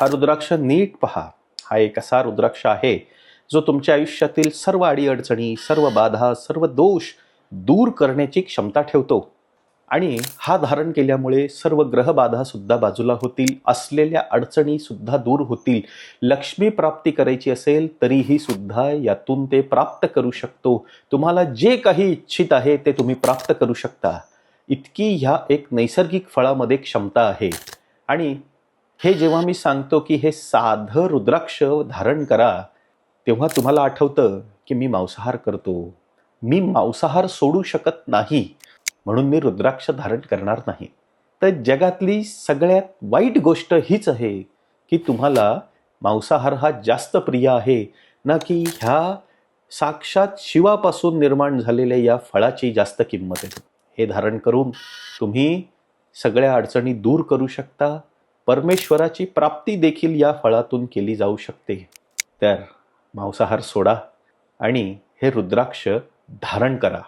हा रुद्राक्ष नीट पहा. हा एक असा रुद्राक्ष आहे जो तुमच्या आयुष्यातील सर्व अडीअडचणी, सर्व बाधा, सर्व दोष दूर करण्याची क्षमता ठेवतो. आणि हा धारण केल्यामुळे सर्व ग्रहबाधा सुद्धा बाजूला होतील, असलेल्या अडचणी सुद्धा दूर होतील. लक्ष्मी प्राप्ती करायची असेल तरीही सुद्धा यातून ते प्राप्त करू शकतो. तुम्हाला जे काही इच्छित आहे ते तुम्ही प्राप्त करू शकता. इतकी ह्या एक नैसर्गिक फळामध्ये क्षमता आहे. आणि हे जेव्हा मी सांगतो की हे साधं रुद्राक्ष धारण करा, तेव्हा तुम्हाला आठवतं की मी मांसाहार करतो, मी मांसाहार सोडू शकत नाही, म्हणून मी रुद्राक्ष धारण करणार नाही. तर जगातली सगळ्यात वाईट गोष्ट हीच आहे की तुम्हाला मांसाहार हा जास्त प्रिय आहे ना की ह्या साक्षात शिवापासून निर्माण झालेल्या या फळाची जास्त किंमत आहे. हे धारण करून तुम्ही सगळ्या अडचणी दूर करू शकता. परमेश्वराची प्राप्ती देखील या फळातून केली जाऊ शकते. तर मांसाहार सोडा आणि हे रुद्राक्ष धारण करा.